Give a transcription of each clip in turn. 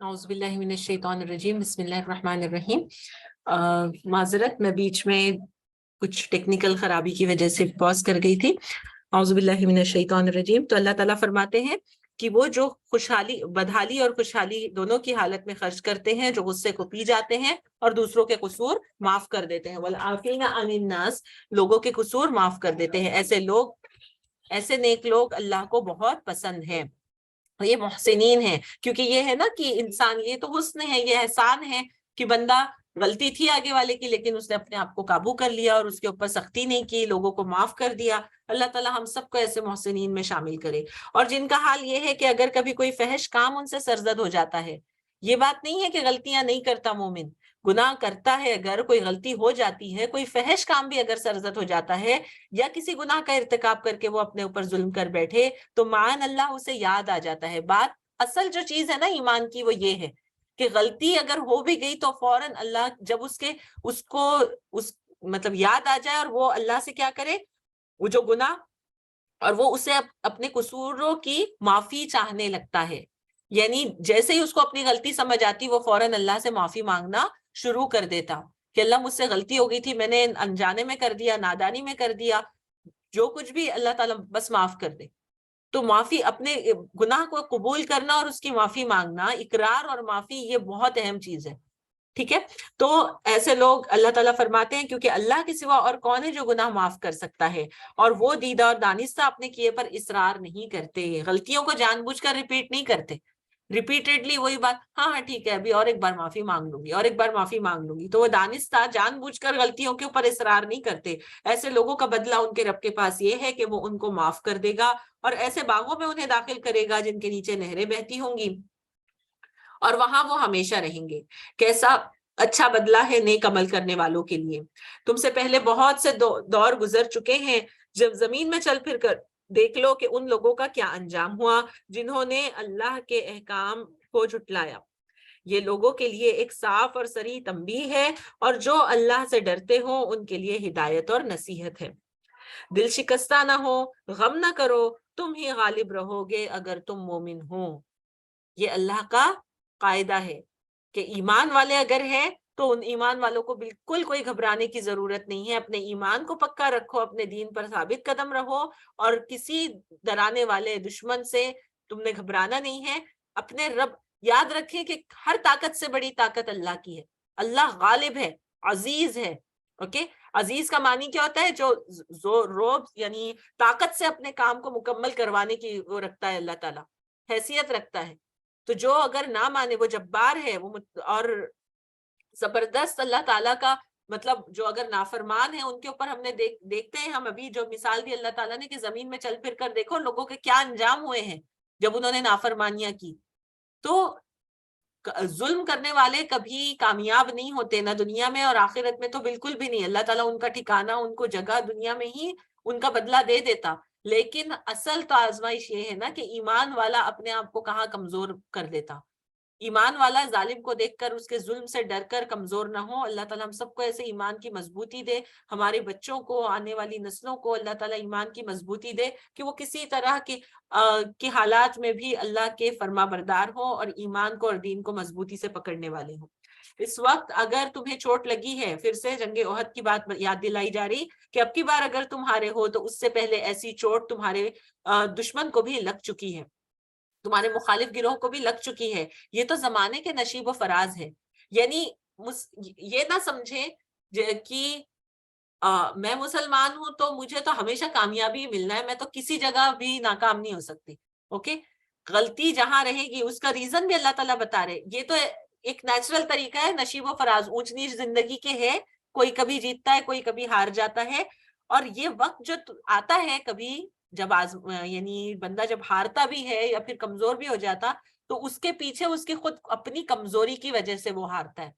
اعوذ باللہ من الشیطان الرجیم بسم اللہ الرحمن الرحیم۔ معذرت، میں بیچ میں کچھ ٹیکنیکل خرابی کی وجہ سے پاز کر گئی تھی۔ اعوذ باللہ من الشیطان الرجیم۔ تو اللہ تعالیٰ فرماتے ہیں کہ وہ جو خوشحالی، بدحالی اور خوشحالی دونوں کی حالت میں خرچ کرتے ہیں، جو غصے کو پی جاتے ہیں اور دوسروں کے قصور معاف کر دیتے ہیں، والعافین عن الناس، لوگوں کے قصور معاف کر دیتے ہیں، ایسے نیک لوگ اللہ کو بہت پسند ہیں، یہ محسنین ہیں۔ کیونکہ یہ ہے نا کہ انسان، یہ تو حسن ہے، یہ احسان ہے کہ بندہ غلطی تھی آگے والے کی، لیکن اس نے اپنے آپ کو قابو کر لیا اور اس کے اوپر سختی نہیں کی، لوگوں کو معاف کر دیا۔ اللہ تعالیٰ ہم سب کو ایسے محسنین میں شامل کرے۔ اور جن کا حال یہ ہے کہ اگر کبھی کوئی فحش کام ان سے سرزد ہو جاتا ہے، یہ بات نہیں ہے کہ غلطیاں نہیں کرتا مومن، گناہ کرتا ہے، اگر کوئی غلطی ہو جاتی ہے، کوئی فحش کام بھی اگر سرزد ہو جاتا ہے، یا کسی گناہ کا ارتکاب کر کے وہ اپنے اوپر ظلم کر بیٹھے، تو معاذ اللہ اسے یاد آ جاتا ہے۔ بات اصل جو چیز ہے نا ایمان کی، وہ یہ ہے کہ غلطی اگر ہو بھی گئی تو فوراً اللہ جب اس کو مطلب یاد آ جائے، اور وہ اللہ سے کیا کرے، وہ جو گناہ، اور وہ اسے اپنے قصوروں کی معافی چاہنے لگتا ہے۔ یعنی جیسے ہی اس کو اپنی غلطی سمجھ آتی، وہ فوراً اللہ سے معافی مانگنا شروع کر دیتا کہ اللہ مجھ سے غلطی ہو گئی تھی، میں نے انجانے میں کر دیا، نادانی میں کر دیا، جو کچھ بھی، اللہ تعالیٰ بس معاف کر دے۔ تو معافی، اپنے گناہ کو قبول کرنا اور اس کی معافی مانگنا، اقرار اور معافی، یہ بہت اہم چیز ہے، ٹھیک ہے۔ تو ایسے لوگ اللہ تعالیٰ فرماتے ہیں کیونکہ اللہ کے سوا اور کون ہے جو گناہ معاف کر سکتا ہے، اور وہ دیدہ اور دانستہ اپنے کیے پر اصرار نہیں کرتے، غلطیوں کو جان بوجھ کر ریپیٹ نہیں کرتے، ریپیٹڈلی وہی بات، ہاں ٹھیک ہے، ابھی اور ایک بار معافی مانگ لوں گی، اور ایک بار معافی مانگ لوں گی۔ تو وہ دانستہ جان بوجھ کر غلطیوں کے اوپر اصرار نہیں کرتے۔ ایسے لوگوں کا بدلہ ان کے رب کے پاس یہ ہے کہ وہ ان کو معاف کر دے گا، اور ایسے باغوں میں انہیں داخل کرے گا جن کے نیچے نہریں بہتی ہوں گی، اور وہاں وہ ہمیشہ رہیں گے۔ کیسا اچھا بدلہ ہے نیک عمل کرنے والوں کے لیے۔ تم سے پہلے بہت سے دور گزر چکے ہیں، جب زمین میں چل پھر کر دیکھ لو کہ ان لوگوں کا کیا انجام ہوا جنہوں نے اللہ کے احکام کو جھٹلایا۔ یہ لوگوں کے لیے ایک صاف اور صریح تنبیہ ہے، اور جو اللہ سے ڈرتے ہوں ان کے لیے ہدایت اور نصیحت ہے۔ دل شکستہ نہ ہو، غم نہ کرو، تم ہی غالب رہو گے اگر تم مومن ہو۔ یہ اللہ کا قاعدہ ہے کہ ایمان والے اگر ہیں تو ان ایمان والوں کو بالکل کوئی گھبرانے کی ضرورت نہیں ہے۔ اپنے ایمان کو پکا رکھو، اپنے دین پر ثابت قدم رہو، اور کسی ڈرانے والے دشمن سے تم نے گھبرانا نہیں ہے۔ اپنے رب، یاد رکھیں کہ ہر طاقت سے بڑی طاقت اللہ کی ہے۔ اللہ غالب ہے، عزیز ہے، اوکے۔ عزیز کا معنی کیا ہوتا ہے؟ جو روب یعنی طاقت سے اپنے کام کو مکمل کروانے کی وہ رکھتا ہے، اللہ تعالیٰ حیثیت رکھتا ہے۔ تو جو اگر نہ مانے، وہ جبار ہے، وہ اور زبردست اللہ تعالیٰ کا مطلب جو اگر نافرمان ہیں ان کے اوپر ہم نے دیکھتے ہیں، ہم ابھی جو مثال دی اللہ تعالیٰ نے کہ زمین میں چل پھر کر دیکھو لوگوں کے کیا انجام ہوئے ہیں جب انہوں نے نافرمانیاں کی۔ تو ظلم کرنے والے کبھی کامیاب نہیں ہوتے، نہ دنیا میں اور آخرت میں تو بالکل بھی نہیں۔ اللہ تعالیٰ ان کا ٹھکانہ، ان کو جگہ دنیا میں ہی ان کا بدلہ دے دیتا۔ لیکن اصل تو آزمائش یہ ہے نا کہ ایمان والا اپنے آپ کو کہاں کمزور کر دیتا۔ ایمان والا ظالم کو دیکھ کر اس کے ظلم سے ڈر کر کمزور نہ ہو۔ اللہ تعالیٰ ہم سب کو ایسے ایمان کی مضبوطی دے، ہمارے بچوں کو، آنے والی نسلوں کو اللہ تعالیٰ ایمان کی مضبوطی دے کہ وہ کسی طرح کے حالات میں بھی اللہ کے فرما بردار ہوں اور ایمان کو اور دین کو مضبوطی سے پکڑنے والے ہوں۔ اس وقت اگر تمہیں چوٹ لگی ہے، پھر سے جنگ احد کی بات یاد دلائی جا رہی کہ اب کی بار اگر تم ہارے ہو تو اس سے پہلے ایسی چوٹ تمہارے دشمن کو بھی لگ چکی ہے، تمہارے مخالف گروہ کو بھی لگ چکی ہے۔ یہ تو زمانے کے نشیب و فراز ہے۔ یعنی یہ نہ سمجھے کہ میں مسلمان ہوں تو مجھے تو ہمیشہ کامیابی ملنا ہے، میں تو کسی جگہ بھی ناکام نہیں ہو سکتی، اوکے۔ غلطی جہاں رہے گی اس کا ریزن بھی اللہ تعالیٰ بتا رہے۔ یہ تو ایک نیچرل طریقہ ہے، نشیب و فراز، اونچ نیچ زندگی کے ہے، کوئی کبھی جیتتا ہے، کوئی کبھی ہار جاتا ہے۔ اور یہ وقت جو آتا ہے کبھی، جب یعنی بندہ جب ہارتا بھی ہے یا پھر کمزور بھی ہو جاتا، تو اس کے پیچھے اس کی خود اپنی کمزوری کی وجہ سے وہ ہارتا ہے۔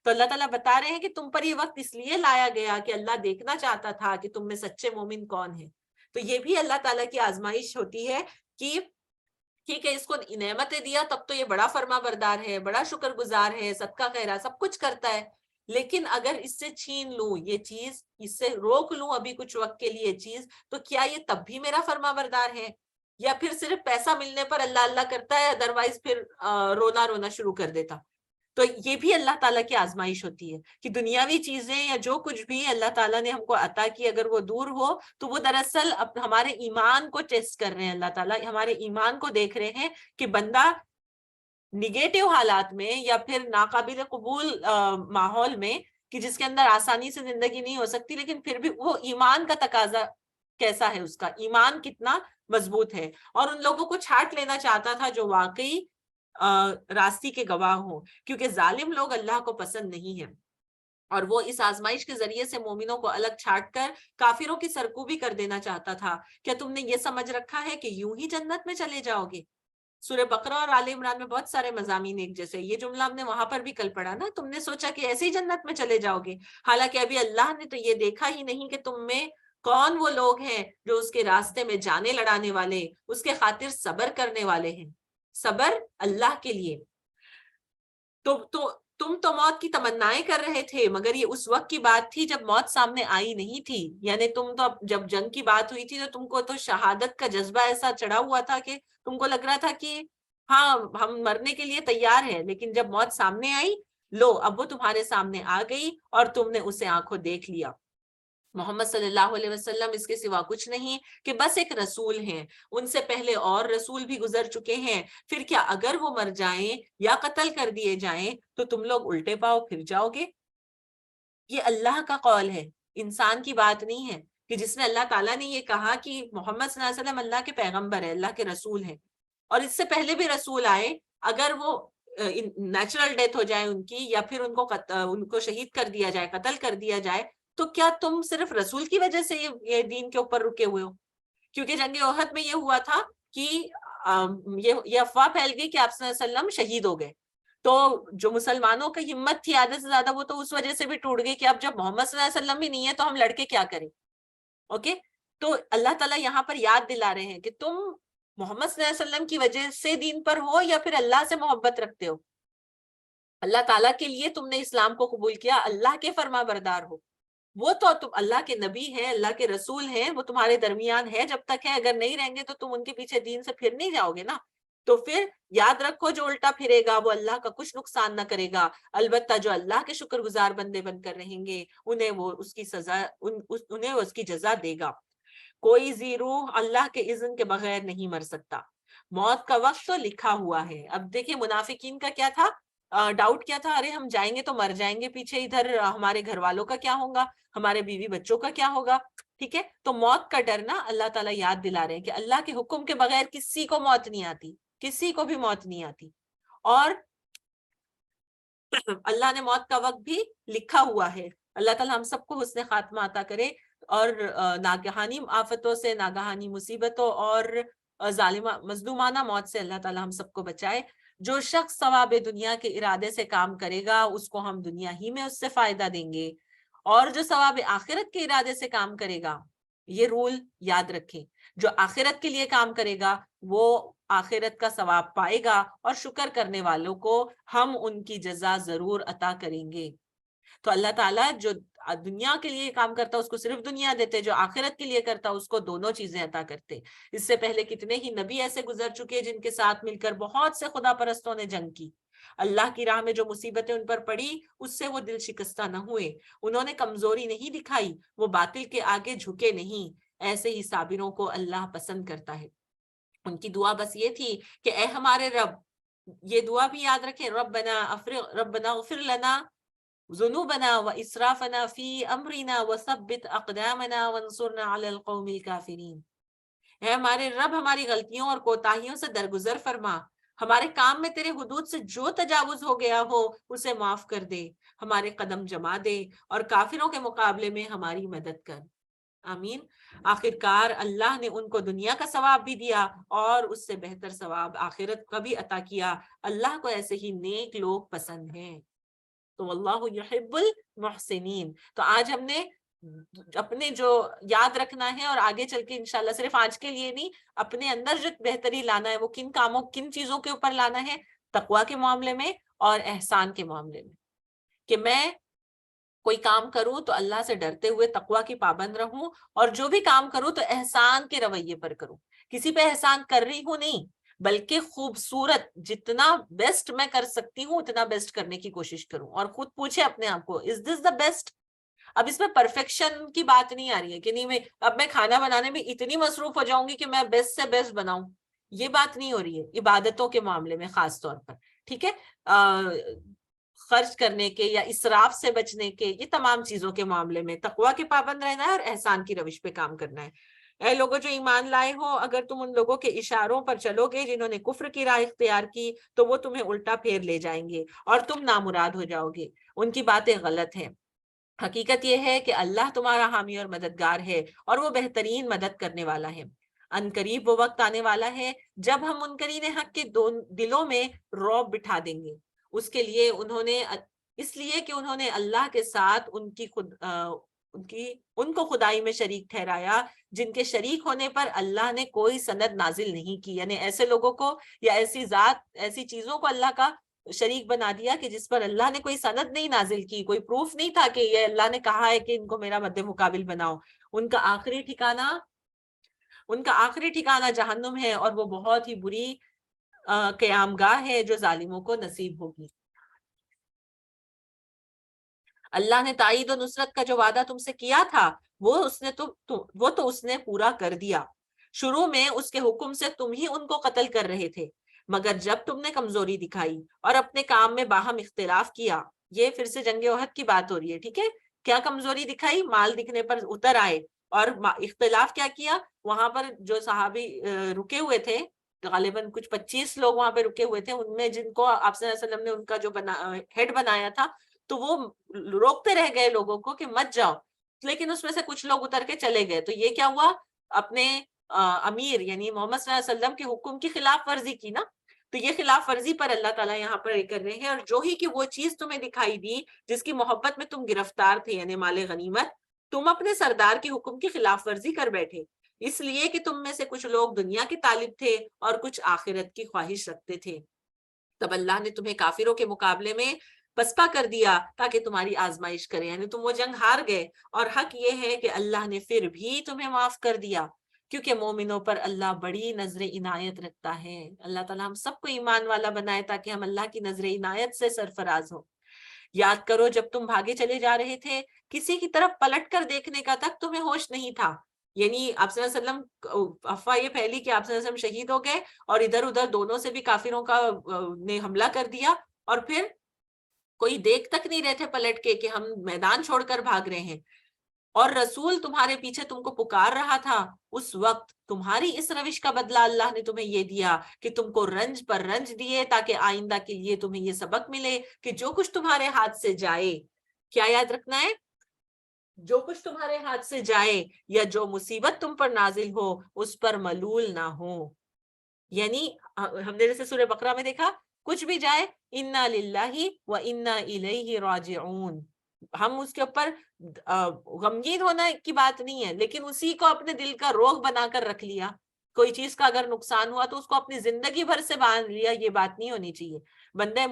تو اللہ تعالیٰ بتا رہے ہیں کہ تم پر یہ وقت اس لیے لایا گیا کہ اللہ دیکھنا چاہتا تھا کہ تم میں سچے مومن کون ہیں۔ تو یہ بھی اللہ تعالیٰ کی آزمائش ہوتی ہے کہ ٹھیک ہے، اس کو نعمتیں دیا تب تو یہ بڑا فرما بردار ہے، بڑا شکر گزار ہے، صدقہ خیرات سب کچھ کرتا ہے، لیکن اگر اس سے چھین لوں یہ چیز، اس سے روک لوں ابھی کچھ وقت کے لیے چیز، تو کیا یہ تب بھی میرا فرما بردار ہے؟ یا پھر صرف پیسہ ملنے پر اللہ اللہ کرتا ہے، ادروائز پھر رونا رونا شروع کر دیتا. تو یہ بھی اللہ تعالیٰ کی آزمائش ہوتی ہے کہ دنیاوی چیزیں یا جو کچھ بھی اللہ تعالیٰ نے ہم کو عطا کی اگر وہ دور ہو تو وہ دراصل ہمارے ایمان کو ٹیسٹ کر رہے ہیں. اللہ تعالیٰ ہمارے ایمان کو دیکھ رہے ہیں کہ بندہ نگیٹو حالات میں یا پھر ناقابل قبول ماحول میں کہ جس کے اندر آسانی سے زندگی نہیں ہو سکتی، لیکن پھر بھی وہ ایمان کا تقاضا کیسا ہے، اس کا ایمان کتنا مضبوط ہے. اور ان لوگوں کو چھانٹ لینا چاہتا تھا جو واقعی راستی کے گواہ ہوں، کیونکہ ظالم لوگ اللہ کو پسند نہیں ہیں. اور وہ اس آزمائش کے ذریعے سے مومنوں کو الگ چھانٹ کر کافروں کی سرکوبی کر دینا چاہتا تھا. کیا تم نے یہ سمجھ رکھا ہے کہ یوں ہی جنت میں چلے جاؤ گے؟ سورہ بقرہ اور آل عمران میں بہت سارے مضامین ایک جیسے، یہ جملہ ہم نے وہاں پر بھی کل پڑھا نا، تم نے سوچا کہ ایسے ہی جنت میں چلے جاؤ گے، حالانکہ ابھی اللہ نے تو یہ دیکھا ہی نہیں کہ تم میں کون وہ لوگ ہیں جو اس کے راستے میں جانے لڑانے والے، اس کے خاطر صبر کرنے والے ہیں. صبر اللہ کے لیے. تم تو موت کی تمنائیں کر رہے تھے، مگر یہ اس وقت کی بات تھی جب موت سامنے آئی نہیں تھی. یعنی تم تو جب جنگ کی بات ہوئی تھی تو تم کو تو شہادت کا جذبہ ایسا چڑھا ہوا تھا کہ تم کو لگ رہا تھا کہ ہاں ہم مرنے کے لیے تیار ہیں، لیکن جب موت سامنے آئی، لو اب وہ تمہارے سامنے آ گئی اور تم نے اسے آنکھوں دیکھ لیا. محمد صلی اللہ علیہ وسلم اس کے سوا کچھ نہیں کہ بس ایک رسول ہیں. ان سے پہلے اور رسول بھی گزر چکے ہیں. پھر کیا اگر وہ مر جائیں یا قتل کر دیے جائیں تو تم لوگ الٹے پاؤ پھر جاؤ گے؟ یہ اللہ کا قول ہے، انسان کی بات نہیں ہے کہ جس میں اللہ تعالیٰ نے یہ کہا کہ محمد صلی اللہ علیہ وسلم اللہ کے پیغمبر ہے، اللہ کے رسول ہیں. اور اس سے پہلے بھی رسول آئے، اگر وہ نیچرل ڈیتھ ہو جائے ان کی یا پھر ان کو شہید کر دیا جائے، قتل کر دیا جائے، تو کیا تم صرف رسول کی وجہ سے یہ دین کے اوپر رکے ہوئے ہو؟ کیونکہ جنگ احد میں یہ ہوا تھا کہ یہ افواہ پھیل گئی کہ آپ صلی اللہ علیہ وسلم شہید ہو گئے. تو جو مسلمانوں کی ہمت تھی آدھے سے زیادہ وہ تو اس وجہ سے بھی ٹوٹ گئی کہ اب جب محمد صلی اللہ علیہ وسلم بھی نہیں ہے تو ہم لڑکے کیا کریں. اوکے، تو اللہ تعالیٰ یہاں پر یاد دلا رہے ہیں کہ تم محمد صلی اللہ علیہ وسلم کی وجہ سے دین پر ہو یا پھر اللہ سے محبت رکھتے ہو. اللہ تعالیٰ کے لیے تم نے اسلام کو قبول کیا، اللہ کے فرما بردار ہو. وہ تو تم اللہ کے نبی ہیں، اللہ کے رسول ہیں، وہ تمہارے درمیان ہے جب تک ہے. اگر نہیں رہیں گے تو تم ان کے پیچھے دین سے پھر نہیں جاؤ گے نا. تو پھر یاد رکھو جو الٹا پھرے گا وہ اللہ کا کچھ نقصان نہ کرے گا. البتہ جو اللہ کے شکر گزار بندے بن کر رہیں گے انہیں وہ اس کی سزا، انہیں اس کی جزا دے گا. کوئی ذی روح اللہ کے اذن کے بغیر نہیں مر سکتا. موت کا وقت تو لکھا ہوا ہے. اب دیکھیں منافقین کا کیا تھا، ڈاؤٹ کیا تھا، ارے ہم جائیں گے تو مر جائیں گے پیچھے، ادھر ہمارے گھر والوں کا کیا ہوگا، ہمارے بیوی بچوں کا کیا ہوگا. ٹھیک ہے، تو موت کا ڈر نا اللہ تعالیٰ یاد دلا رہے ہیں کہ اللہ کے حکم کے بغیر کسی کو موت نہیں آتی، کسی کو بھی موت نہیں آتی. اور اللہ نے موت کا وقت بھی لکھا ہوا ہے. اللہ تعالیٰ ہم سب کو حسن خاتمہ عطا کرے اور ناگہانی آفتوں سے، ناگہانی مصیبتوں اور ظالمہ مظلومانہ موت سے اللہ تعالیٰ ہم سب کو بچائے. جو شخص ثواب دنیا کے ارادے سے کام کرے گا اس کو ہم دنیا ہی میں اس سے فائدہ دیں گے، اور جو ثواب آخرت کے ارادے سے کام کرے گا، یہ رول یاد رکھیں، جو آخرت کے لیے کام کرے گا وہ آخرت کا ثواب پائے گا، اور شکر کرنے والوں کو ہم ان کی جزا ضرور عطا کریں گے. تو اللہ تعالیٰ جو دنیا کے لیے کام کرتا اس کو صرف دنیا دیتے، جو آخرت کے لیے کرتا اس کو دونوں چیزیں عطا کرتے. اس سے پہلے کتنے ہی نبی ایسے گزر چکے جن کے ساتھ مل کر بہت سے خدا پرستوں نے جنگ کی. اللہ کی راہ میں جو مصیبتیں ان پر پڑی اس سے وہ دل شکستہ نہ ہوئے، انہوں نے کمزوری نہیں دکھائی، وہ باطل کے آگے جھکے نہیں. ایسے ہی صابروں کو اللہ پسند کرتا ہے. ان کی دعا بس یہ تھی کہ اے ہمارے رب، یہ دعا بھی یاد رکھیں، ربنا اغفر لنا ذنوبنا واسرافنا فی امرنا وثبت اقدامنا وانصرنا علی القوم الکافرین. اے ہمارے رب، ہماری غلطیوں اور کوتاہیوں سے درگزر فرما، ہمارے کام میں تیرے حدود سے جو تجاوز ہو گیا ہو اسے معاف کر دے، ہمارے قدم جما دے اور کافروں کے مقابلے میں ہماری مدد کر. آمین. آخرکار اللہ نے ان کو دنیا کا ثواب بھی دیا اور اس سے بہتر ثواب آخرت کا بھی عطا کیا. اللہ کو ایسے ہی نیک لوگ پسند ہیں. تو واللہ یحب المحسنین. تو آج ہم نے اپنے جو یاد رکھنا ہے اور آگے چل کے انشاءاللہ صرف آج کے لیے نہیں، اپنے اندر جو بہتری لانا ہے وہ کن چیزوں کے اوپر لانا ہے، تقویٰ کے معاملے میں اور احسان کے معاملے میں. کہ میں کوئی کام کروں تو اللہ سے ڈرتے ہوئے تقویٰ کی پابند رہوں، اور جو بھی کام کروں تو احسان کے رویے پر کروں. کسی پہ احسان کر رہی ہوں نہیں، بلکہ خوبصورت جتنا بیسٹ میں کر سکتی ہوں اتنا بیسٹ کرنے کی کوشش کروں. اور خود پوچھے اپنے آپ کو از دس دا بیسٹ. اب اس میں پرفیکشن کی بات نہیں آ رہی ہے کہ نہیں میں اب میں کھانا بنانے میں اتنی مصروف ہو جاؤں گی کہ میں بیسٹ سے بیسٹ بناؤں، یہ بات نہیں ہو رہی ہے عبادتوں کے معاملے میں خاص طور پر. ٹھیک ہے، خرچ کرنے کے یا اسراف سے بچنے کے، یہ تمام چیزوں کے معاملے میں تقویٰ کے پابند رہنا ہے اور احسان کی روش پہ کام کرنا ہے. اے لوگوں جو ایمان لائے ہو، اگر تم ان لوگوں کے اشاروں پر چلو گے جنہوں نے کفر کی راہ اختیار کی تو وہ تمہیں الٹا پھیر لے جائیں گے اور تم نامراد ہو جاؤ گے. ان کی باتیں غلط ہیں. حقیقت یہ ہے کہ اللہ تمہارا حامی اور مددگار ہے اور وہ بہترین مدد کرنے والا ہے. ان قریب وہ وقت آنے والا ہے جب ہم منکرین حق کے دلوں میں رعب بٹھا دیں گے، اس کے لیے اس لیے کہ انہوں نے اللہ کے ساتھ ان کو خدائی میں شریک ٹھہرایا جن کے شریک ہونے پر اللہ نے کوئی سند نازل نہیں کی. یعنی ایسے لوگوں کو یا ایسی چیزوں کو اللہ کا شریک بنا دیا کہ جس پر اللہ نے کوئی سند نہیں نازل کی، کوئی پروف نہیں تھا کہ یہ اللہ نے کہا ہے کہ ان کو میرا مد مقابل بناؤ. ان کا آخری ٹھکانہ جہنم ہے اور وہ بہت ہی بری قیام گاہ ہے جو ظالموں کو نصیب ہوگی. اللہ نے تائید و نصرت کا جو وعدہ تم سے کیا تھا وہ تو اس نے پورا کر دیا. شروع میں اس کے حکم سے تم ہی ان کو قتل کر رہے تھے، مگر جب تم نے کمزوری دکھائی اور اپنے کام میں باہم اختلاف کیا. یہ پھر سے جنگ احد کی بات ہو رہی ہے. ٹھیک ہے، کیا کمزوری دکھائی؟ مال دکھنے پر اتر آئے. اور اختلاف کیا کیا؟ وہاں پر جو صحابی رکے ہوئے تھے، غالباً کچھ 25 لوگ وہاں پہ رکے ہوئے تھے، ان میں جن کو آپ صلی اللہ علیہ وسلم نے ان کا جو ہیڈ بنایا تھا تو وہ روکتے رہ گئے لوگوں کو کہ مت جاؤ، لیکن اس میں سے کچھ لوگ اتر کے چلے گئے. تو یہ کیا ہوا؟ اپنے امیر یعنی محمد صلی اللہ علیہ وسلم کے حکم کی خلاف ورزی کی نا. تو یہ خلاف ورزی پر اللہ تعالیٰ یہاں پر کر رہے ہیں. اور جو ہی کہ وہ چیز تمہیں دکھائی دی جس کی محبت میں تم گرفتار تھے، یعنی مال غنیمت، تم اپنے سردار کے حکم کی خلاف ورزی کر بیٹھے، اس لیے کہ تم میں سے کچھ لوگ دنیا کے طالب تھے اور کچھ آخرت کی خواہش رکھتے تھے. تب اللہ نے تمہیں کافروں کے مقابلے میں پسپا کر دیا تاکہ تمہاری آزمائش کرے. یعنی تم وہ جنگ ہار گئے، اور حق یہ ہے کہ اللہ نے پھر بھی تمہیں معاف کر دیا کیونکہ مومنوں پر اللہ بڑی نظر عنایت رکھتا ہے. اللہ تعالیٰ ہم سب کو ایمان والا بنائے تاکہ ہم اللہ کی نظر عنایت سے سرفراز ہو. یاد کرو جب تم بھاگے چلے جا رہے تھے، کسی کی طرف پلٹ کر دیکھنے کا تک تمہیں ہوش نہیں تھا. یعنی آپ صلی اللہ علیہ وسلم افواہ یہ پھیلی کہ آپ صلی اللہ علیہ وسلم شہید ہو گئے اور ادھر ادھر دونوں سے بھی کافروں کا نے حملہ کر دیا، اور پھر کوئی دیکھ تک نہیں رہے تھے پلٹ کے کہ ہم میدان چھوڑ کر بھاگ رہے ہیں، اور رسول تمہارے پیچھے تم کو پکار رہا تھا. اس وقت تمہاری اس روش کا بدلہ اللہ نے تمہیں یہ دیا کہ تم کو رنج پر رنج دیے تاکہ آئندہ کے لیے تمہیں یہ سبق ملے کہ جو کچھ تمہارے ہاتھ سے جائے، کیا یاد رکھنا ہے؟ جو کچھ تمہارے ہاتھ سے جائے یا جو مصیبت تم پر نازل ہو اس پر ملول نہ ہو. یعنی ہم نے جیسے سورہ بقرہ میں دیکھا، کچھ بھی جائے انا للہ و انا الیہ راجعون، ہم اس کے اوپر غمگین ہونا کی بات نہیں ہے، لیکن اسی کو اپنے دل کا روگ بنا کر رکھ لیا. کوئی چیز کا اگر نقصان ہوا تو اس کو اپنی زندگی بھر سے باندھ لیا، یہ بات نہیں ہونی چاہیے. بندہ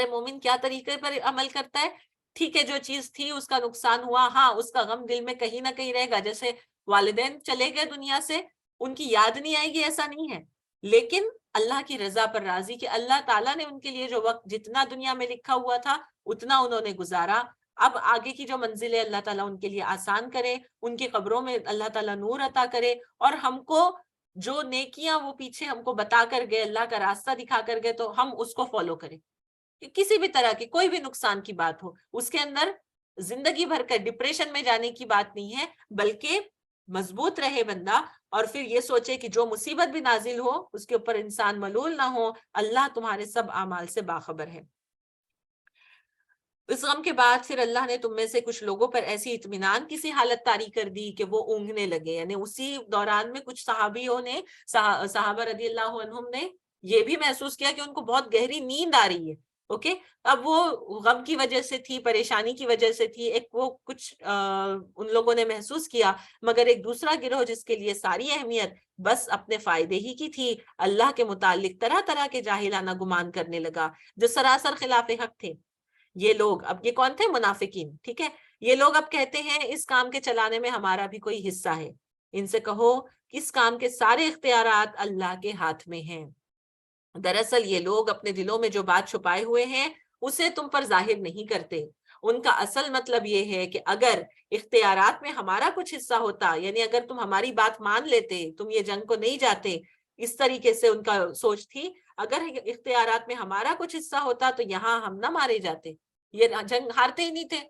مومن کیا طریقے پر عمل کرتا ہے؟ ٹھیک ہے، جو چیز تھی اس کا نقصان ہوا، ہاں اس کا غم دل میں کہیں نہ کہیں رہے گا. جیسے والدین چلے گئے دنیا سے، ان کی یاد نہیں آئے گی ایسا نہیں ہے، لیکن اللہ کی رضا پر راضی کہ اللہ تعالیٰ نے ان کے لیے جو وقت جتنا دنیا میں لکھا ہوا تھا اتنا انہوں نے گزارا. اب آگے کی جو منزل ہے اللہ تعالیٰ ان کے لیے آسان کرے، ان کی قبروں میں اللہ تعالیٰ نور عطا کرے، اور ہم کو جو نیکیاں وہ پیچھے ہم کو بتا کر گئے، اللہ کا راستہ دکھا کر گئے، تو ہم اس کو فالو کریں. کسی بھی طرح کی کوئی بھی نقصان کی بات ہو، اس کے اندر زندگی بھر کا ڈپریشن میں جانے کی بات نہیں ہے، بلکہ مضبوط رہے بندہ، اور پھر یہ سوچے کہ جو مصیبت بھی نازل ہو اس کے اوپر انسان ملول نہ ہو. اللہ تمہارے سب اعمال سے باخبر ہے. اس غم کے بعد پھر اللہ نے تم میں سے کچھ لوگوں پر ایسی اطمینان کی سی حالت طاری کر دی کہ وہ اونگنے لگے. یعنی اسی دوران میں کچھ صحابیوں نے، صحابہ رضی اللہ عنہم نے یہ بھی محسوس کیا کہ ان کو بہت گہری نیند آ رہی ہے. اوکے، اب وہ غم کی وجہ سے تھی، پریشانی کی وجہ سے تھی، ایک وہ کچھ ان لوگوں نے محسوس کیا، مگر ایک دوسرا گروہ جس کے لیے ساری اہمیت بس اپنے فائدے ہی کی تھی، اللہ کے متعلق طرح طرح کے جاہلانہ گمان کرنے لگا جو سراسر خلاف حق تھے. یہ لوگ، اب یہ کون تھے؟ منافقین. ٹھیک ہے، یہ لوگ اب کہتے ہیں اس کام کے چلانے میں ہمارا بھی کوئی حصہ ہے. ان سے کہو اس کام کے سارے اختیارات اللہ کے ہاتھ میں ہیں۔ دراصل یہ لوگ اپنے دلوں میں جو بات چھپائے ہوئے ہیں اسے تم پر ظاہر نہیں کرتے۔ ان کا اصل مطلب یہ ہے کہ اگر اختیارات میں ہمارا کچھ حصہ ہوتا، یعنی اگر تم ہماری بات مان لیتے، تم یہ جنگ کو نہیں جاتے، اس طریقے سے ان کا سوچ تھی، اگر اختیارات میں ہمارا کچھ حصہ ہوتا تو یہاں ہم نہ مارے جاتے، یہ جنگ ہارتے ہی نہیں تھے،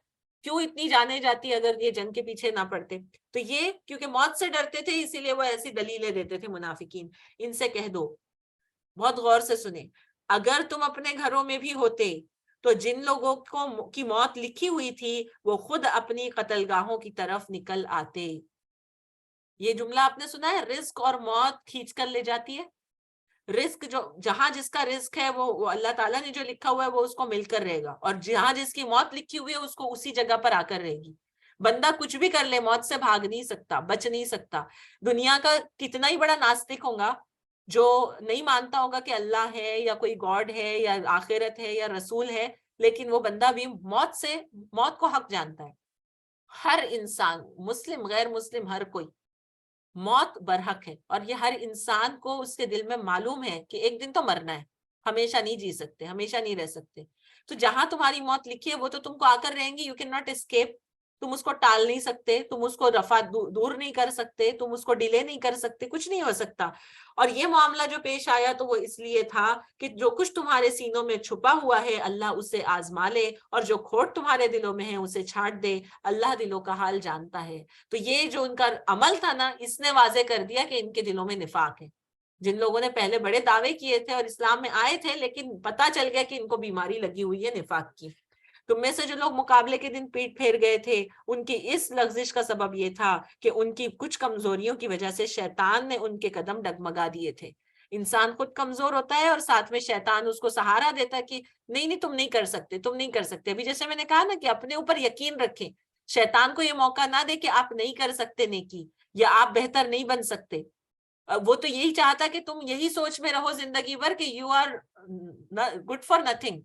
کیوں اتنی جانے جاتی اگر یہ جنگ کے پیچھے نہ پڑتے۔ تو یہ کیونکہ موت سے ڈرتے تھے اسی لیے وہ ایسی دلیلیں دیتے تھے منافقین۔ ان سے کہہ دو، بہت غور سے سنیں، اگر تم اپنے گھروں میں بھی ہوتے تو جن لوگوں کی موت لکھی ہوئی تھی وہ خود اپنی قتل گاہوں کی طرف نکل آتے۔ یہ جملہ آپ نے سنا ہے، رزق اور موت کھینچ کر لے جاتی ہے۔ رزق جو جہاں جس کا رزق ہے وہ اللہ تعالیٰ نے جو لکھا ہوا ہے وہ اس کو مل کر رہے گا، اور جہاں جس کی موت لکھی ہوئی ہے اس کو اسی جگہ پر آ کر رہے گی۔ بندہ کچھ بھی کر لے موت سے بھاگ نہیں سکتا، بچ نہیں سکتا۔ دنیا کا کتنا ہی بڑا ناستک ہوگا جو نہیں مانتا ہوگا کہ اللہ ہے یا کوئی گاڈ ہے یا آخرت ہے یا رسول ہے، لیکن وہ بندہ بھی موت کو حق جانتا ہے۔ ہر انسان، مسلم غیر مسلم، ہر کوئی موت برحق ہے، اور یہ ہر انسان کو اس کے دل میں معلوم ہے کہ ایک دن تو مرنا ہے، ہمیشہ نہیں جی سکتے، ہمیشہ نہیں رہ سکتے۔ تو جہاں تمہاری موت لکھی ہے وہ تو تم کو آ کر رہیں گی، یو کین ناٹ اسکیپ۔ تم اس کو ٹال نہیں سکتے، تم اس کو دور نہیں کر سکتے، تم اس کو ڈیلے نہیں کر سکتے، کچھ نہیں ہو سکتا۔ اور یہ معاملہ جو پیش آیا تو وہ اس لیے تھا کہ جو کچھ تمہارے سینوں میں چھپا ہوا ہے اللہ اسے آزما لے، اور جو کھوٹ تمہارے دلوں میں ہے اسے چھانٹ دے، اللہ دلوں کا حال جانتا ہے۔ تو یہ جو ان کا عمل تھا نا، اس نے واضح کر دیا کہ ان کے دلوں میں نفاق ہے۔ جن لوگوں نے پہلے بڑے دعوے کیے تھے اور اسلام میں آئے تھے، لیکن پتا چل گیا کہ ان کو بیماری لگی ہوئی ہے نفاق کی۔ تم میں سے جو لوگ مقابلے کے دن پیٹ پھیر گئے تھے، ان کی اس لغزش کا سبب یہ تھا کہ ان کی کچھ کمزوریوں کی وجہ سے شیطان نے ان کے قدم ڈگمگا دیے تھے۔ انسان خود کمزور ہوتا ہے اور ساتھ میں شیطان اس کو سہارا دیتا ہے کہ نہیں تم نہیں کر سکتے، تم نہیں کر سکتے۔ ابھی جیسے میں نے کہا نا کہ اپنے اوپر یقین رکھیں، شیطان کو یہ موقع نہ دے کہ آپ نہیں کر سکتے نیکی، یا آپ بہتر نہیں بن سکتے۔ وہ تو یہی چاہتا کہ تم یہی سوچ میں رہو زندگی بھر کہ you are good for nothing,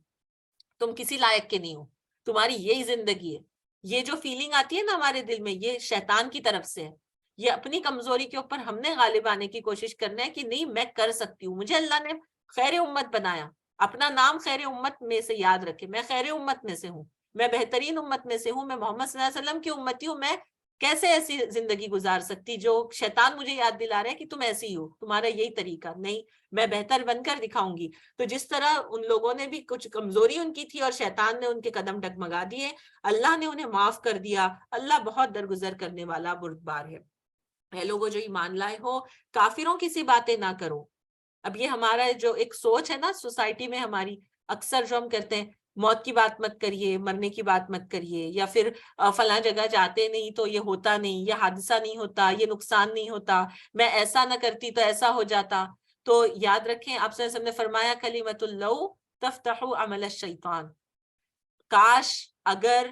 تم کسی لائق کے نہیں ہو، تمہاری یہی زندگی ہے۔ یہ جو فیلنگ آتی ہے نا ہمارے دل میں، یہ شیطان کی طرف سے ہے۔ یہ اپنی کمزوری کے اوپر ہم نے غالب آنے کی کوشش کرنا ہے کہ نہیں، میں کر سکتی ہوں، مجھے اللہ نے خیر امت بنایا، اپنا نام خیر امت میں سے یاد رکھے، میں خیر امت میں سے ہوں، میں بہترین امت میں سے ہوں، میں محمد صلی اللہ علیہ وسلم کی امتی ہوں۔ میں کیسے ایسی زندگی گزار سکتی جو شیطان مجھے یاد دلا رہا ہے کہ تم ایسی ہو، تمہارا یہی طریقہ نہیں، میں بہتر بن کر دکھاؤں گی۔ تو جس طرح ان لوگوں نے بھی کچھ کمزوری ان کی تھی اور شیطان نے ان کے قدم ڈگمگا دیے، اللہ نے انہیں معاف کر دیا۔ اللہ بہت درگزر کرنے والا بردبار ہے۔ اے لوگوں جو ایمان لائے ہو، کافروں کی سی باتیں نہ کرو۔ اب یہ ہمارا جو ایک سوچ ہے نا سوسائٹی میں ہماری، اکثر جو ہم کرتے ہیں، موت کی بات مت کریے، مرنے کی بات مت کریے، یا پھر فلاں جگہ جاتے نہیں تو یہ ہوتا نہیں، یہ حادثہ نہیں ہوتا، یہ نقصان نہیں ہوتا، میں ایسا نہ کرتی تو ایسا ہو جاتا۔ تو یاد رکھیں، آپ صلی اللہ علیہ وسلم نے فرمایا کلمۃ اللو تفتح عمل الشیطان، کاش اگر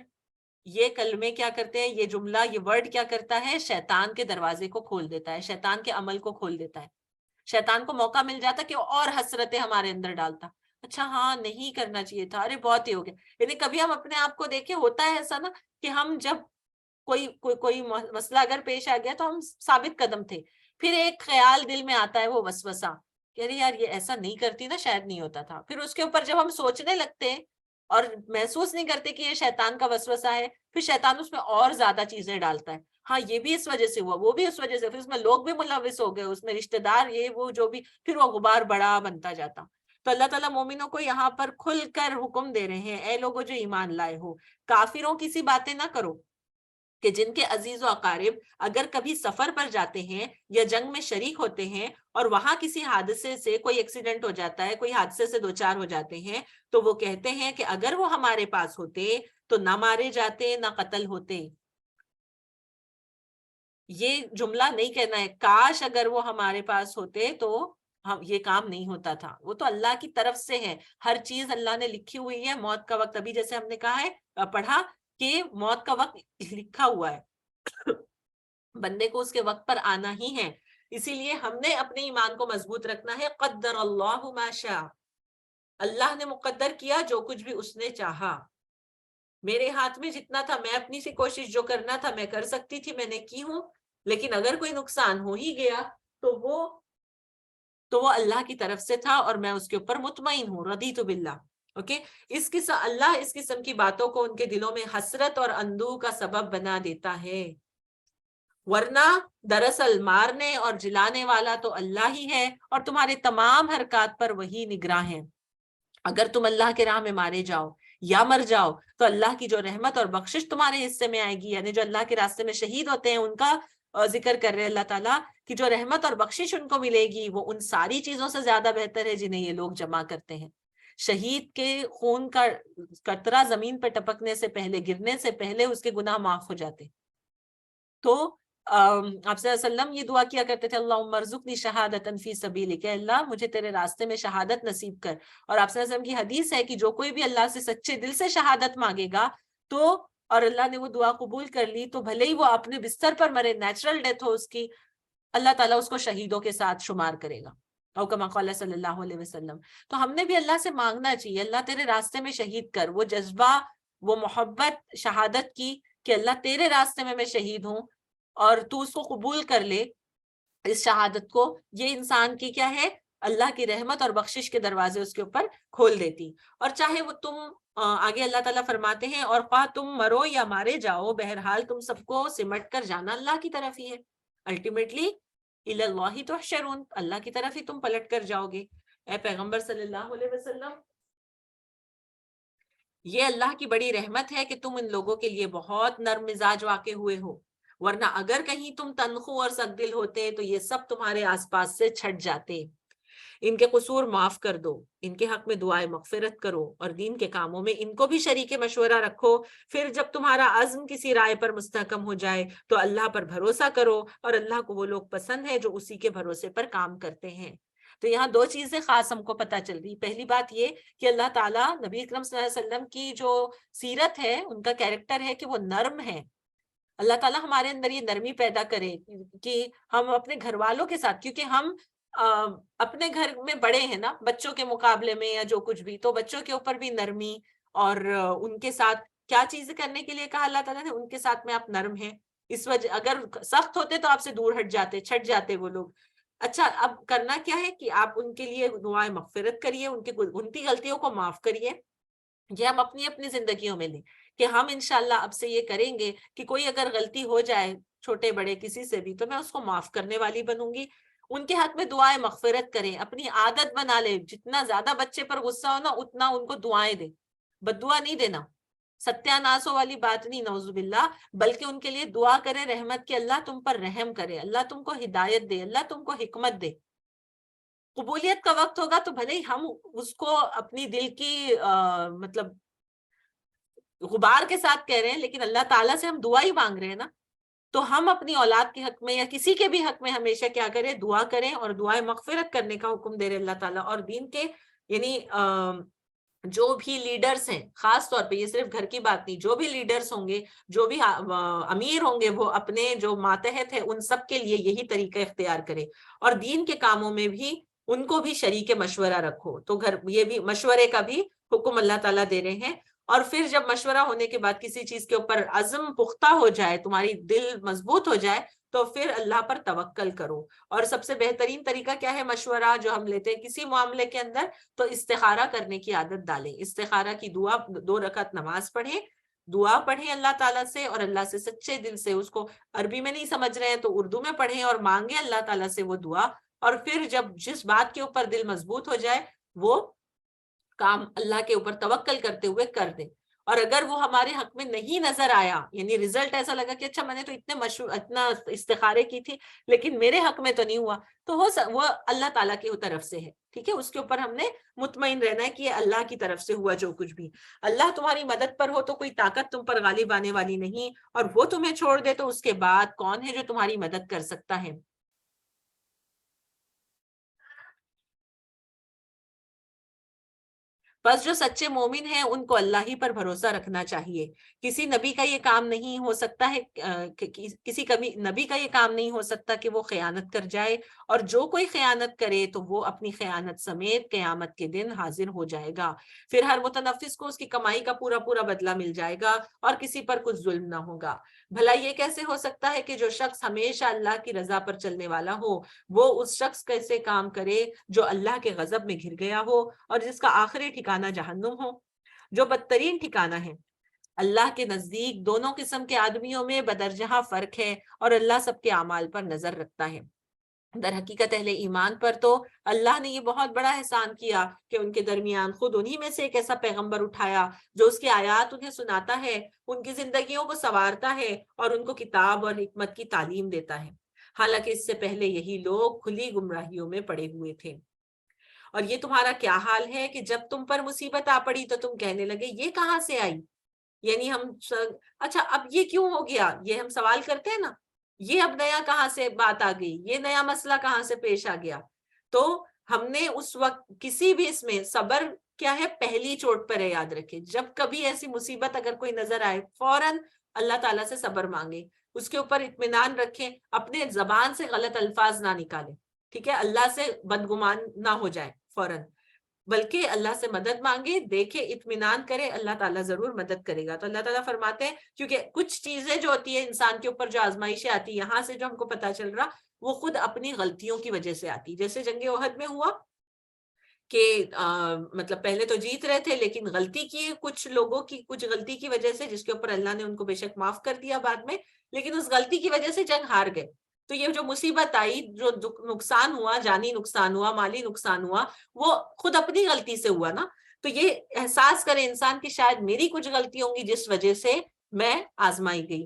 یہ کلمے کیا کرتے ہیں، یہ جملہ، یہ ورڈ کیا کرتا ہے، شیطان کے دروازے کو کھول دیتا ہے، شیطان کے عمل کو کھول دیتا ہے۔ شیطان کو موقع مل جاتا کہ اور حسرتیں ہمارے اندر ڈالتا، اچھا ہاں نہیں کرنا چاہیے تھا، ارے بہت ہی ہو گیا۔ یعنی کبھی ہم اپنے آپ کو دیکھیں، ہوتا ہے ایسا نا کہ ہم جب کوئی مسئلہ اگر پیش آ گیا تو ہم ثابت قدم تھے، پھر ایک خیال دل میں آتا ہے، وہ وسوسہ کہ ارے یار یہ ایسا نہیں کرتی نا شاید نہیں ہوتا تھا۔ پھر اس کے اوپر جب ہم سوچنے لگتے ہیں اور محسوس نہیں کرتے کہ یہ شیطان کا وسوسہ ہے، پھر شیطان اس میں اور زیادہ چیزیں ڈالتا ہے، ہاں یہ بھی اس وجہ سے ہوا، وہ بھی اس وجہ سے، پھر اس میں لوگ بھی ملوث ہو گئے، اس میں رشتہ دار، یہ وہ جو بھی، پھر وہ غبار بڑا بنتا جاتا۔ تو اللہ تعالیٰ مومنوں کو یہاں پر کھل کر حکم دے رہے ہیں، اے لوگوں جو ایمان لائے ہو، کافروں کی سی باتیں نہ کرو کہ جن کے عزیز و اقارب اگر کبھی سفر پر جاتے ہیں یا جنگ میں شریک ہوتے ہیں اور وہاں کسی حادثے سے کوئی ایکسیڈنٹ ہو جاتا ہے، کوئی حادثے سے دوچار ہو جاتے ہیں، تو وہ کہتے ہیں کہ اگر وہ ہمارے پاس ہوتے تو نہ مارے جاتے نہ قتل ہوتے۔ یہ جملہ نہیں کہنا ہے کاش اگر وہ ہمارے پاس ہوتے تو ہم یہ کام نہیں ہوتا تھا، وہ تو اللہ کی طرف سے ہے، ہر چیز اللہ نے لکھی ہوئی ہے۔ موت کا وقت ابھی جیسے ہم نے کہا ہے، پڑھا کہ موت کا وقت لکھا ہوا ہے، بندے کو اس کے وقت پر آنا ہی ہے۔ اسی لیے ہم نے اپنے ایمان کو مضبوط رکھنا ہے، قدر اللہ ما شاء، اللہ نے مقدر کیا جو کچھ بھی اس نے چاہا، میرے ہاتھ میں جتنا تھا، میں اپنی سے کوشش جو کرنا تھا میں کر سکتی تھی، میں نے کی ہوں، لیکن اگر کوئی نقصان ہو ہی گیا تو وہ اللہ کی طرف سے تھا اور میں اس کے اوپر مطمئن ہوں، رضیت باللہ. اوکے، اللہ اس قسم کی باتوں کو ان کے دلوں میں حسرت اور اندوہ کا سبب بنا دیتا ہے. ورنہ دراصل مارنے اور جلانے والا تو اللہ ہی ہے اور تمہارے تمام حرکات پر وہی نگراں ہے. اگر تم اللہ کے راہ میں مارے جاؤ یا مر جاؤ تو اللہ کی جو رحمت اور بخشش تمہارے حصے میں آئے گی، یعنی جو اللہ کے راستے میں شہید ہوتے ہیں ان کا ذکر کر رہے اللہ تعالیٰ کہ جو رحمت اور بخشش ان کو ملے گی وہ ان ساری چیزوں سے زیادہ بہتر ہے جنہیں یہ لوگ جمع کرتے ہیں. شہید کے خون کا قطرہ زمین پہ ٹپکنے سے پہلے، گرنے سے پہلے اس کے گناہ معاف ہو جاتے. تو آپ صلی اللہ علیہ وسلم یہ دعا کیا کرتے تھے، اللہم ارزقنی شہادۃ فی سبیلک، اللہ مجھے تیرے راستے میں شہادت نصیب کر. اور آپ صلی اللہ علیہ وسلم کی حدیث ہے کہ جو کوئی بھی اللہ سے سچے دل سے شہادت مانگے گا تو اور اللہ نے وہ دعا قبول کر لی تو بھلے ہی وہ اپنے بستر پر مرے، نیچرل ڈیتھ ہو اس کی، اللہ تعالیٰ اس کو شہیدوں کے ساتھ شمار کرے گا. او کما قال صلی اللہ علیہ وسلم. تو ہم نے بھی اللہ سے مانگنا چاہیے، اللہ تیرے راستے میں شہید کر. وہ جذبہ، وہ محبت شہادت کی کہ اللہ تیرے راستے میں شہید ہوں اور تو اس کو قبول کر لے، اس شہادت کو، یہ انسان کی کیا ہے، اللہ کی رحمت اور بخشش کے دروازے اس کے اوپر کھول دیتی. اور چاہے وہ تم آگے اللہ تعالیٰ فرماتے ہیں اور خواہ تم مرو یا مارے جاؤ، بہرحال تم سب کو سمٹ کر جانا اللہ کی طرف ہی ہے. الٹیمیٹلی الی اللہ تحشرون، اللہ کی طرف ہی تم پلٹ کر جاؤ گے. اے پیغمبر صلی اللہ علیہ وسلم، یہ اللہ کی بڑی رحمت ہے کہ تم ان لوگوں کے لیے بہت نرم مزاج واقع ہوئے ہو، ورنہ اگر کہیں تم تنخو اور سخت دل ہوتے تو یہ سب تمہارے آس پاس سے چھٹ جاتے. ان کے قصور معاف کر دو، ان کے حق میں دعائے مغفرت کرو اور دین کے کاموں میں ان کو بھی شریک مشورہ رکھو. پھر جب تمہارا عزم کسی رائے پر مستحکم ہو جائے تو اللہ پر بھروسہ کرو، اور اللہ کو وہ لوگ پسند ہے جو اسی کے بھروسے پر کام کرتے ہیں. تو یہاں دو چیزیں خاص ہم کو پتہ چل رہی. پہلی بات یہ کہ اللہ تعالیٰ نبی اکرم صلی اللہ علیہ وسلم کی جو سیرت ہے، ان کا کیریکٹر ہے کہ وہ نرم ہے. اللہ تعالیٰ ہمارے اندر یہ نرمی پیدا کرے کہ ہم اپنے گھر والوں کے ساتھ، کیونکہ ہم اپنے گھر میں بڑے ہیں نا بچوں کے مقابلے میں یا جو کچھ بھی، تو بچوں کے اوپر بھی نرمی اور ان کے ساتھ کیا چیزیں کرنے کے لیے کہا اللہ تعالیٰ نے، ان کے ساتھ میں آپ نرم ہیں. اس وجہ اگر سخت ہوتے تو آپ سے دور ہٹ جاتے، چھٹ جاتے وہ لوگ. اچھا، اب کرنا کیا ہے کہ آپ ان کے لیے دعائیں مغفرت کریے، ان کی غلطیوں کو معاف کریے. یہ ہم اپنی زندگیوں میں لیں کہ ہم انشاءاللہ اب سے یہ کریں گے کہ کوئی اگر غلطی ہو جائے چھوٹے بڑے کسی سے بھی تو میں اس کو معاف کرنے والی بنوں گی. ان کے حق میں دعائیں مغفرت کریں، اپنی عادت بنا لیں. جتنا زیادہ بچے پر غصہ ہو نا اتنا ان کو دعائیں دیں، بد دعا نہیں دینا، ستیہ ناسوں والی بات نہیں، نعوذ باللہ، بلکہ ان کے لیے دعا کرے رحمت کہ اللہ تم پر رحم کرے، اللہ تم کو ہدایت دے، اللہ تم کو حکمت دے. قبولیت کا وقت ہوگا تو بھلے ہی ہم اس کو اپنی دل کی مطلب غبار کے ساتھ کہہ رہے ہیں، لیکن اللہ تعالیٰ سے ہم دعا ہی مانگ رہے ہیں نا. تو ہم اپنی اولاد کے حق میں یا کسی کے بھی حق میں ہمیشہ کیا کریں، دعا کریں اور دعائیں مغفرت کرنے کا حکم دے رہے اللہ تعالیٰ. اور دین کے یعنی جو بھی لیڈرز ہیں، خاص طور پہ یہ صرف گھر کی بات نہیں، جو بھی لیڈرز ہوں گے، جو بھی امیر ہوں گے، وہ اپنے جو ماتحت ہیں ان سب کے لیے یہی طریقہ اختیار کرے. اور دین کے کاموں میں بھی ان کو بھی شریک مشورہ رکھو. تو یہ بھی مشورے کا بھی حکم اللہ تعالیٰ دے رہے ہیں. اور پھر جب مشورہ ہونے کے بعد کسی چیز کے اوپر عزم پختہ ہو جائے، تمہاری دل مضبوط ہو جائے، تو پھر اللہ پر توکل کرو. اور سب سے بہترین طریقہ کیا ہے مشورہ جو ہم لیتے ہیں کسی معاملے کے اندر، تو استخارہ کرنے کی عادت ڈالیں. استخارہ کی دعا، 2 رکعت نماز پڑھیں، دعا پڑھیں اللہ تعالیٰ سے، اور اللہ سے سچے دل سے، اس کو عربی میں نہیں سمجھ رہے ہیں تو اردو میں پڑھیں اور مانگیں اللہ تعالیٰ سے وہ دعا. اور پھر جب جس بات کے اوپر دل مضبوط ہو جائے وہ کام اللہ کے اوپر توکل کرتے ہوئے کر دیں. اور اگر وہ ہمارے حق میں نہیں نظر آیا، یعنی رزلٹ ایسا لگا کہ اچھا میں نے تو اتنا استخارے کی تھی لیکن میرے حق میں تو نہیں ہوا، تو وہ اللہ تعالیٰ کی طرف سے ہے. ٹھیک ہے، اس کے اوپر ہم نے مطمئن رہنا ہے کہ یہ اللہ کی طرف سے ہوا جو کچھ بھی. اللہ تمہاری مدد پر ہو تو کوئی طاقت تم پر غالب آنے والی نہیں، اور وہ تمہیں چھوڑ دے تو اس کے بعد کون ہے جو تمہاری مدد کر سکتا ہے. بس جو سچے مومن ہیں ان کو اللہ ہی پر بھروسہ رکھنا چاہیے. کسی نبی کا یہ کام نہیں ہو سکتا ہے کسی نبی کا یہ کام نہیں ہو سکتا کہ وہ خیانت کر جائے, اور جو کوئی خیانت کرے تو وہ اپنی خیانت سمیت قیامت کے دن حاضر ہو جائے گا. پھر ہر متنفس کو اس کی کمائی کا پورا پورا بدلہ مل جائے گا اور کسی پر کچھ ظلم نہ ہوگا. بھلا یہ کیسے ہو سکتا ہے کہ جو شخص ہمیشہ اللہ کی رضا پر چلنے والا ہو وہ اس شخص کیسے کام کرے جو اللہ کے غضب میں گھر گیا ہو اور جس کا آخری ٹھکانہ جہنم ہو, جو بدترین ٹھکانہ ہے. اللہ کے نزدیک دونوں قسم کے آدمیوں میں بدرجہ فرق ہے اور اللہ سب کے اعمال پر نظر رکھتا ہے. در حقیقت اہل ایمان پر تو اللہ نے یہ بہت بڑا احسان کیا کہ ان کے درمیان خود انہی میں سے ایک ایسا پیغمبر اٹھایا جو اس کی آیات انہیں سناتا ہے, ان کی زندگیوں کو سنوارتا ہے اور ان کو کتاب اور حکمت کی تعلیم دیتا ہے, حالانکہ اس سے پہلے یہی لوگ کھلی گمراہیوں میں پڑے ہوئے تھے. اور یہ تمہارا کیا حال ہے کہ جب تم پر مصیبت آ پڑی تو تم کہنے لگے یہ کہاں سے آئی, یعنی اچھا اب یہ کیوں ہو گیا, یہ ہم سوال کرتے ہیں نا, یہ اب نیا کہاں سے بات آ گئی, یہ نیا مسئلہ کہاں سے پیش آ گیا. تو ہم نے اس وقت کسی بھی اس میں صبر کیا ہے پہلی چوٹ پر ہے, یاد رکھے جب کبھی ایسی مصیبت اگر کوئی نظر آئے فوراً اللہ تعالیٰ سے صبر مانگے, اس کے اوپر اطمینان رکھیں, اپنے زبان سے غلط الفاظ نہ نکالیں, ٹھیک ہے, اللہ سے بدگمان نہ ہو جائے فوراً, بلکہ اللہ سے مدد مانگے, دیکھے, اطمینان کرے, اللہ تعالیٰ ضرور مدد کرے گا. تو اللہ تعالیٰ فرماتے ہیں کیونکہ کچھ چیزیں جو ہوتی ہیں انسان کے اوپر, جو آزمائشیں آتی ہیں, یہاں سے جو ہم کو پتا چل رہا وہ خود اپنی غلطیوں کی وجہ سے آتی. جیسے جنگ احد میں ہوا کہ مطلب پہلے تو جیت رہے تھے لیکن غلطی کی کچھ لوگوں کی, کچھ غلطی کی وجہ سے, جس کے اوپر اللہ نے ان کو بے شک معاف کر دیا بعد میں, لیکن اس غلطی کی وجہ سے جنگ ہار گئے. تو یہ جو مصیبت آئی, جو نقصان ہوا, جانی نقصان ہوا, مالی نقصان ہوا, وہ خود اپنی غلطی سے ہوا نا. تو یہ احساس کرے انسان کی شاید میری کچھ غلطی ہوں گی جس وجہ سے میں آزمائی گئی.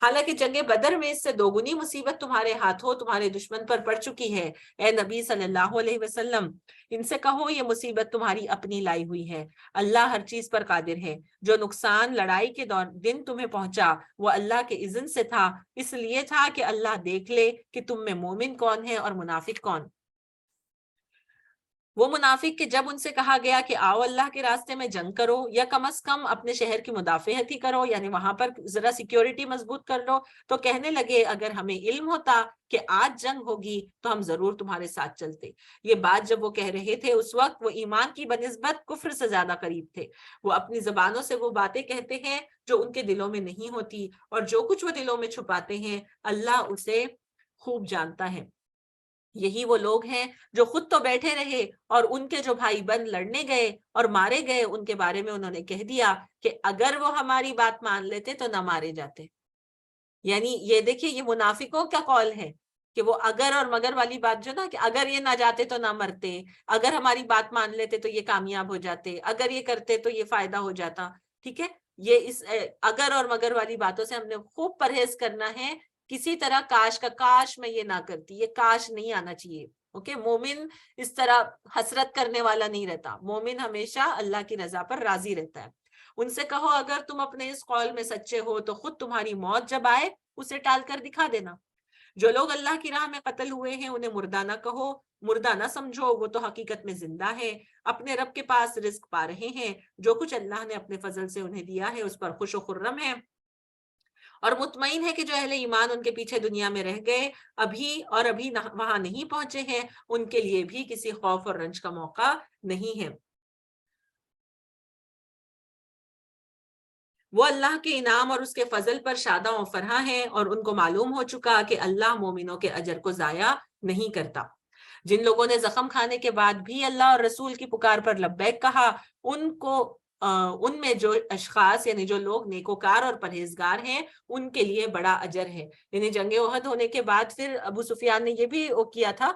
حالانکہ جنگ بدر میں اس سے دوگنی مصیبت تمہارے ہاتھوں تمہارے دشمن پر پڑ چکی ہے. اے نبی صلی اللہ علیہ وسلم, ان سے کہو یہ مصیبت تمہاری اپنی لائی ہوئی ہے, اللہ ہر چیز پر قادر ہے. جو نقصان لڑائی کے دن تمہیں پہنچا وہ اللہ کے اذن سے تھا, اس لیے تھا کہ اللہ دیکھ لے کہ تم میں مومن کون ہے اور منافق کون. وہ منافق کہ جب ان سے کہا گیا کہ آؤ اللہ کے راستے میں جنگ کرو, یا کم از کم اپنے شہر کی مدافعت ہی کرو, یعنی وہاں پر ذرا سیکیورٹی مضبوط کر لو, تو کہنے لگے اگر ہمیں علم ہوتا کہ آج جنگ ہوگی تو ہم ضرور تمہارے ساتھ چلتے. یہ بات جب وہ کہہ رہے تھے اس وقت وہ ایمان کی بنسبت کفر سے زیادہ قریب تھے. وہ اپنی زبانوں سے وہ باتیں کہتے ہیں جو ان کے دلوں میں نہیں ہوتی, اور جو کچھ وہ دلوں میں چھپاتے ہیں اللہ اسے خوب جانتا ہے. یہی وہ لوگ ہیں جو خود تو بیٹھے رہے اور ان کے جو بھائی بند لڑنے گئے اور مارے گئے, ان کے بارے میں انہوں نے کہہ دیا کہ اگر وہ ہماری بات مان لیتے تو نہ مارے جاتے. یعنی یہ دیکھیے یہ منافقوں کا قول ہے کہ وہ اگر اور مگر والی بات جو نا, کہ اگر یہ نہ جاتے تو نہ مرتے, اگر ہماری بات مان لیتے تو یہ کامیاب ہو جاتے, اگر یہ کرتے تو یہ فائدہ ہو جاتا. ٹھیک ہے, یہ اس اگر اور مگر والی باتوں سے ہم نے خوب پرہیز کرنا ہے. کسی طرح کاش کا کاش میں یہ نہ کرتی, یہ کاش نہیں آنا چاہیے. اوکے, مومن اس طرح حسرت کرنے والا نہیں رہتا, مومن ہمیشہ اللہ کی رضا پر راضی رہتا ہے. ان سے کہو اگر تم اپنے اس قول میں سچے ہو تو خود تمہاری موت جب آئے اسے ٹال کر دکھا دینا. جو لوگ اللہ کی راہ میں قتل ہوئے ہیں انہیں مردہ نہ کہو, مردہ نہ سمجھو, وہ تو حقیقت میں زندہ ہے, اپنے رب کے پاس رزق پا رہے ہیں, جو کچھ اللہ نے اپنے فضل سے انہیں دیا ہے اس پر خوش و خرم ہے, اور مطمئن ہے کہ جو اہل ایمان ان کے پیچھے دنیا میں رہ گئے ابھی وہاں نہیں پہنچے ہیں, ان کے لیے بھی کسی خوف اور رنج کا موقع نہیں ہے. وہ اللہ کے انعام اور اس کے فضل پر شاداں و فرحاں ہیں, اور ان کو معلوم ہو چکا کہ اللہ مومنوں کے اجر کو ضائع نہیں کرتا. جن لوگوں نے زخم کھانے کے بعد بھی اللہ اور رسول کی پکار پر لبیک کہا, ان میں جو اشخاص یعنی جو لوگ نیکوکار اور پرہیزگار ہیں ان کے لیے بڑا اجر ہے. یعنی جنگ احد ہونے کے بعد پھر ابو سفیان نے یہ بھی کیا تھا,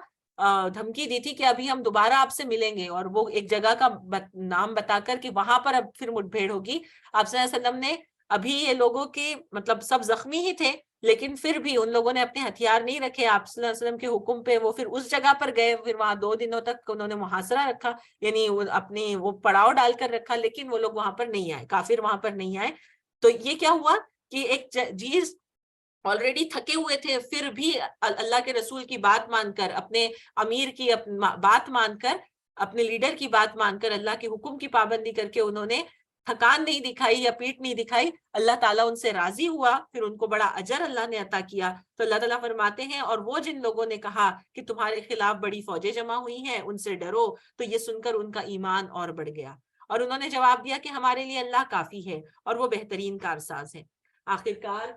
دھمکی دی تھی کہ ابھی ہم دوبارہ آپ سے ملیں گے, اور وہ ایک جگہ کا نام بتا کر کہ وہاں پر اب پھر مٹ بھیڑ ہوگی. آپ صلی اللہ علیہ وسلم نے ابھی یہ لوگوں کے مطلب سب زخمی ہی تھے لیکن پھر بھی ان لوگوں نے اپنے ہتھیار نہیں رکھے, آپ صلی اللہ علیہ وسلم کے حکم پہ وہ پھر اس جگہ پر گئے, پھر وہاں 2 دنوں تک انہوں نے محاصرہ رکھا, یعنی اپنی وہ پڑاؤ ڈال کر رکھا, لیکن وہ لوگ وہاں پر نہیں آئے, کافر وہاں پر نہیں آئے. تو یہ کیا ہوا کہ ایک چیز آلریڈی تھکے ہوئے تھے پھر بھی اللہ کے رسول کی بات مان کر, اپنے امیر کی بات مان کر اپنے لیڈر کی بات مان کر اللہ کے حکم کی پابندی کر کے انہوں نے تھکان نہیں دکھائی یا پیٹ نہیں دکھائی، اللہ تعالیٰ ان سے راضی ہوا، پھر ان کو بڑا اجر اللہ نے عطا کیا۔ تو اللہ تعالیٰ فرماتے ہیں اور وہ جن لوگوں نے کہا کہ تمہارے خلاف بڑی فوجیں جمع ہوئی ہیں ان سے ڈرو، تو یہ سن کر ان کا ایمان اور بڑھ گیا، اور انہوں نے جواب دیا کہ ہمارے لیے اللہ کافی ہے اور وہ بہترین کارساز ہے۔ آخرکار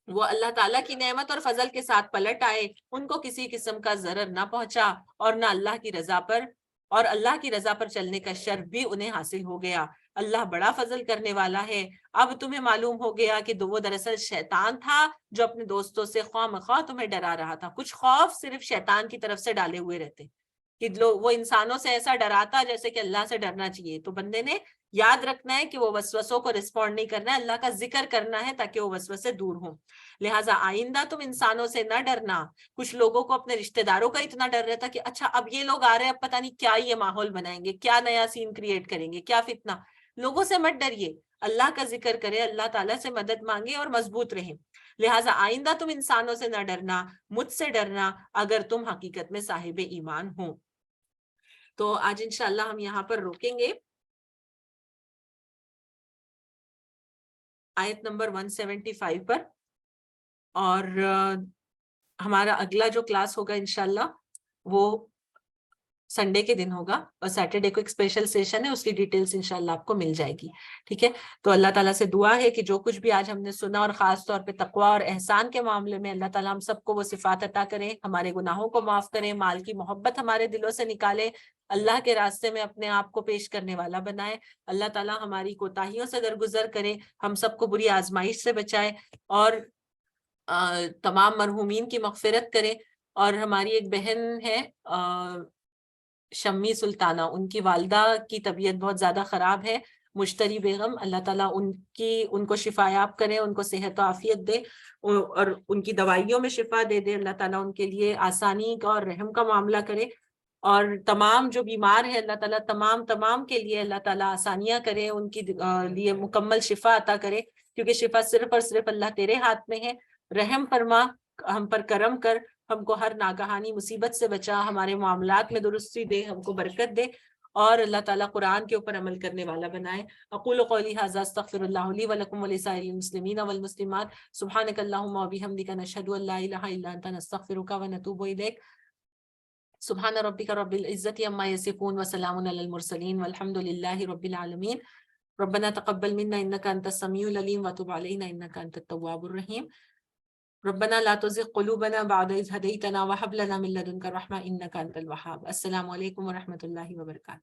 وہ اللہ تعالیٰ کی نعمت اور فضل کے ساتھ پلٹ آئے، ان کو کسی قسم کا ضرر نہ پہنچا، اور نہ اللہ کی رضا پر، اور اللہ کی رضا پر چلنے کا شرف بھی انہیں حاصل ہو گیا۔ اللہ بڑا فضل کرنے والا ہے۔ اب تمہیں معلوم ہو گیا کہ وہ دراصل شیطان تھا جو اپنے دوستوں سے خواہ مخواہ تمہیں ڈرا رہا تھا۔ کچھ خوف صرف شیطان کی طرف سے ڈالے ہوئے رہتے کہ وہ انسانوں سے ایسا ڈراتا جیسے کہ اللہ سے ڈرنا چاہیے۔ تو بندے نے یاد رکھنا ہے کہ وہ وسوسوں کو رسپونڈ نہیں کرنا ہے، اللہ کا ذکر کرنا ہے تاکہ وہ وسوسے دور ہوں۔ لہٰذا آئندہ تم انسانوں سے نہ ڈرنا۔ کچھ لوگوں کو اپنے رشتہ داروں کا اتنا ڈر رہتا کہ اچھا اب یہ لوگ آ رہے ہیں، اب پتہ نہیں کیا یہ ماحول بنائیں گے، کیا نیا سین کریٹ کریں گے، کیا فتنہ۔ لوگوں سے مت ڈریے، اللہ کا ذکر کرے، اللہ تعالیٰ سے مدد مانگے اور مضبوط رہیں۔ لہٰذا آئندہ تم انسانوں سے نہ ڈرنا، مجھ سے ڈرنا اگر تم حقیقت میں صاحب ایمان ہوں۔ تو آج انشاءاللہ ہم یہاں پر روکیں گے، آیت نمبر 175 پر، اور ہمارا اگلا جو کلاس ہوگا انشاءاللہ وہ سنڈے کے دن ہوگا، اور سیٹرڈے کو ایک اسپیشل سیشن ہے، اس کی ڈیٹیلز انشاءاللہ آپ کو مل جائے گی، ٹھیک ہے۔ تو اللہ تعالیٰ سے دعا ہے کہ جو کچھ بھی آج ہم نے سنا، اور خاص طور پہ تقویٰ اور احسان کے معاملے میں اللہ تعالیٰ ہم سب کو وہ صفات عطا کریں، ہمارے گناہوں کو معاف کریں، مال کی محبت ہمارے دلوں سے نکالے، اللہ کے راستے میں اپنے آپ کو پیش کرنے والا بنائے۔ اللہ تعالیٰ ہماری کوتاہیوں سے درگزر کرے، ہم سب کو بری آزمائش سے بچائے، اور تمام مرحومین کی مغفرت کرے۔ اور ہماری ایک بہن ہے شمی سلطانہ، ان کی والدہ کی طبیعت بہت زیادہ خراب ہے، مشتری بیگم، اللہ تعالیٰ ان کو شفا یاب کرے، ان کو صحت و عافیت دے، اور ان کی دوائیوں میں شفا دے دے، اللہ تعالیٰ ان کے لیے آسانی کا اور رحم کا معاملہ کرے، اور تمام جو بیمار ہے اللہ تعالیٰ تمام کے لیے اللہ تعالیٰ آسانیاں کرے، ان کی لیے مکمل شفا عطا کرے، کیونکہ شفا صرف اور صرف اللہ تیرے ہاتھ میں ہے۔ رحم فرما، ہم پر کرم کر، ہم کو ہر ناگہانی مصیبت سے بچا، ہمارے معاملات میں درستی دے، ہم کو برکت دے، اور اللہ تعالیٰ قرآن کے اوپر عمل کرنے والا بنائے۔ اقول قولی ھذا استغفر اللہ لی ولکم ولسائر المسلمین والمسلمات، سبحانک اللہم وبحمدک، نشہد ان لا الہ الا انت، نستغفرک ونتوب الیک۔ سبحان ربک رب العزت عما یصفون وسلام علی المرسلین والحمد للہ رب العالمین۔ ربنا تقبل منا انک انت السمیع العلیم وتب علینا انک انت التواب الرحیم۔ ربنا لا تزغ قلوبنا بعد إذ هديتنا وهب لنا من لدنك رحمة إنك أنت الوهاب۔ السلام علیکم ورحمۃ اللہ وبرکاتہ۔